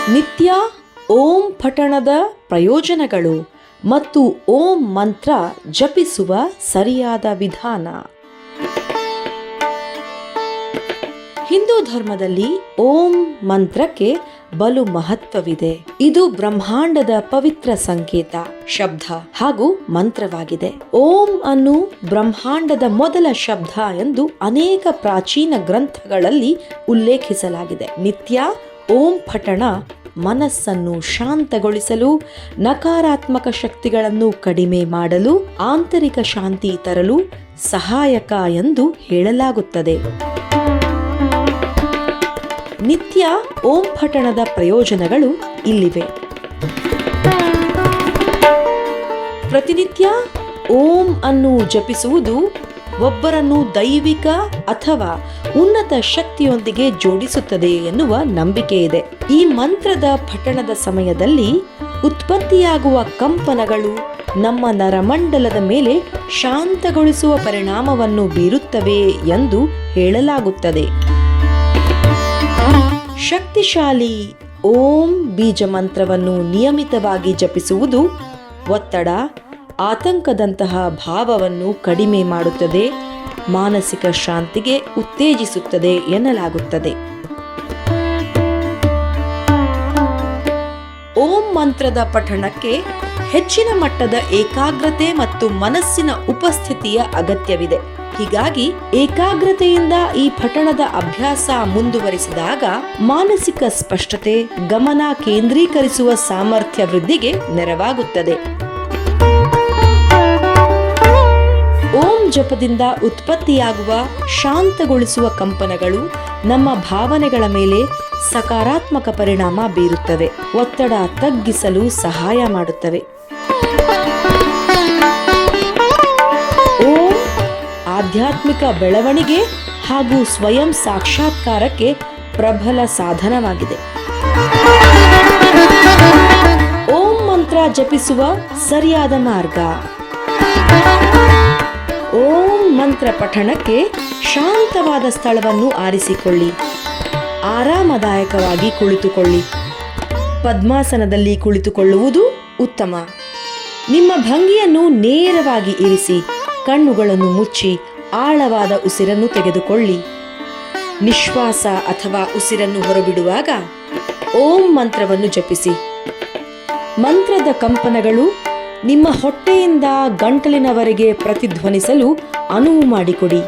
ನಿತ್ಯ ಓಂ ಪಠಣದ ಪ್ರಯೋಜನಗಳು ಮತ್ತು ಓಂ ಮಂತ್ರ ಜಪಿಸುವ ಸರಿಯಾದ ವಿಧಾನ. ಹಿಂದೂ ಧರ್ಮದಲ್ಲಿ ಓಂ ಮಂತ್ರಕ್ಕೆ ಬಲು ಮಹತ್ವವಿದೆ. ಇದು ಬ್ರಹ್ಮಾಂಡದ ಪವಿತ್ರ ಸಂಕೇತ, ಶಬ್ದ ಹಾಗೂ ಮಂತ್ರವಾಗಿದೆ. ಓಂ ಅನ್ನು ಬ್ರಹ್ಮಾಂಡದ ಮೊದಲ ಶಬ್ದ ಎಂದು ಅನೇಕ ಪ್ರಾಚೀನ ಗ್ರಂಥಗಳಲ್ಲಿ ಉಲ್ಲೇಖಿಸಲಾಗಿದೆ. ನಿತ್ಯ ಓಂ ಪಠಣ ಮನಸ್ಸನ್ನು ಶಾಂತಗೊಳಿಸಲು, ನಕಾರಾತ್ಮಕ ಶಕ್ತಿಗಳನ್ನು ಕಡಿಮೆ ಮಾಡಲು, ಆಂತರಿಕ ಶಾಂತಿ ತರಲು ಸಹಾಯಕ ಎಂದು ಹೇಳಲಾಗುತ್ತದೆ. ನಿತ್ಯ ಓಂ ಪಠಣದ ಪ್ರಯೋಜನಗಳು ಇಲ್ಲಿವೆ. ಪ್ರತಿನಿತ್ಯ ಓಂ ಅನ್ನು ಜಪಿಸುವುದು ಒಬ್ಬರನ್ನು ದೈವಿಕ ಅಥವಾ ಉನ್ನತ ಶಕ್ತಿಯೊಂದಿಗೆ ಜೋಡಿಸುತ್ತದೆ ಎನ್ನುವ ನಂಬಿಕೆ ಇದೆ. ಈ ಮಂತ್ರದ ಪಠಣದ ಸಮಯದಲ್ಲಿ ಉತ್ಪತ್ತಿಯಾಗುವ ಕಂಪನಗಳು ನಮ್ಮ ನರಮಂಡಲದ ಮೇಲೆ ಶಾಂತಗೊಳಿಸುವ ಪರಿಣಾಮವನ್ನು ಬೀರುತ್ತವೆ ಎಂದು ಹೇಳಲಾಗುತ್ತದೆ. ಶಕ್ತಿಶಾಲಿ ಓಂ ಬೀಜ ಮಂತ್ರವನ್ನು ನಿಯಮಿತವಾಗಿ ಜಪಿಸುವುದು ಒತ್ತಡ, ಆತಂಕದಂತಹ ಭಾವವನ್ನು ಕಡಿಮೆ ಮಾಡುತ್ತದೆ, ಮಾನಸಿಕ ಶಾಂತಿಗೆ ಉತ್ತೇಜಿಸುತ್ತದೆ ಎನ್ನಲಾಗುತ್ತದೆ. ಓಂ ಮಂತ್ರದ ಪಠಣಕ್ಕೆ ಹೆಚ್ಚಿನ ಮಟ್ಟದ ಏಕಾಗ್ರತೆ ಮತ್ತು ಮನಸ್ಸಿನ ಉಪಸ್ಥಿತಿಯ ಅಗತ್ಯವಿದೆ. ಹೀಗಾಗಿ ಏಕಾಗ್ರತೆಯಿಂದ ಈ ಪಠಣದ ಅಭ್ಯಾಸ ಮುಂದುವರಿಸಿದಾಗ ಮಾನಸಿಕ ಸ್ಪಷ್ಟತೆ, ಗಮನ ಕೇಂದ್ರೀಕರಿಸುವ ಸಾಮರ್ಥ್ಯ ವೃದ್ಧಿಗೆ ನೆರವಾಗುತ್ತದೆ. ಓಂ ಜಪದಿಂದ ಉತ್ಪತ್ತಿಯಾಗುವ ಶಾಂತಗೊಳಿಸುವ ಕಂಪನಗಳು ನಮ್ಮ ಭಾವನೆಗಳ ಮೇಲೆ ಸಕಾರಾತ್ಮಕ ಪರಿಣಾಮ ಬೀರುತ್ತವೆ, ಒತ್ತಡ ತಗ್ಗಿಸಲು ಸಹಾಯ ಮಾಡುತ್ತವೆ. ಓಂ ಆಧ್ಯಾತ್ಮಿಕ ಬೆಳವಣಿಗೆ ಹಾಗೂ ಸ್ವಯಂ ಸಾಕ್ಷಾತ್ಕಾರಕ್ಕೆ ಪ್ರಬಲ ಸಾಧನವಾಗಿದೆ. ಓಂ ಮಂತ್ರ ಜಪಿಸುವ ಸರಿಯಾದ ಮಾರ್ಗ. ಓಂ ಮಂತ್ರ ಪಠಣಕ್ಕೆ ಶಾಂತವಾದ ಸ್ಥಳವನ್ನು ಆರಿಸಿಕೊಳ್ಳಿ. ಆರಾಮದಾಯಕವಾಗಿ ಕುಳಿತುಕೊಳ್ಳಿ. ಪದ್ಮಾಸನದಲ್ಲಿ ಕುಳಿತುಕೊಳ್ಳುವುದು ಉತ್ತಮ. ನಿಮ್ಮ ಭಂಗಿಯನ್ನು ನೇರವಾಗಿ ಇರಿಸಿ. ಕಣ್ಣುಗಳನ್ನು ಮುಚ್ಚಿ ಆಳವಾದ ಉಸಿರನ್ನು ತೆಗೆದುಕೊಳ್ಳಿ. ನಿಶ್ವಾಸ ಅಥವಾ ಉಸಿರನ್ನು ಹೊರಬಿಡುವಾಗ ಓಂ ಮಂತ್ರವನ್ನು ಜಪಿಸಿ. ಮಂತ್ರದ ಕಂಪನಗಳು ನಿಮ್ಮ ಹೊಟ್ಟೆಯಿಂದ ಗಂಟಲಿನವರೆಗೆ ಪ್ರತಿಧ್ವನಿಸಲು ಅನುವು ಮಾಡಿಕೊಡಿ.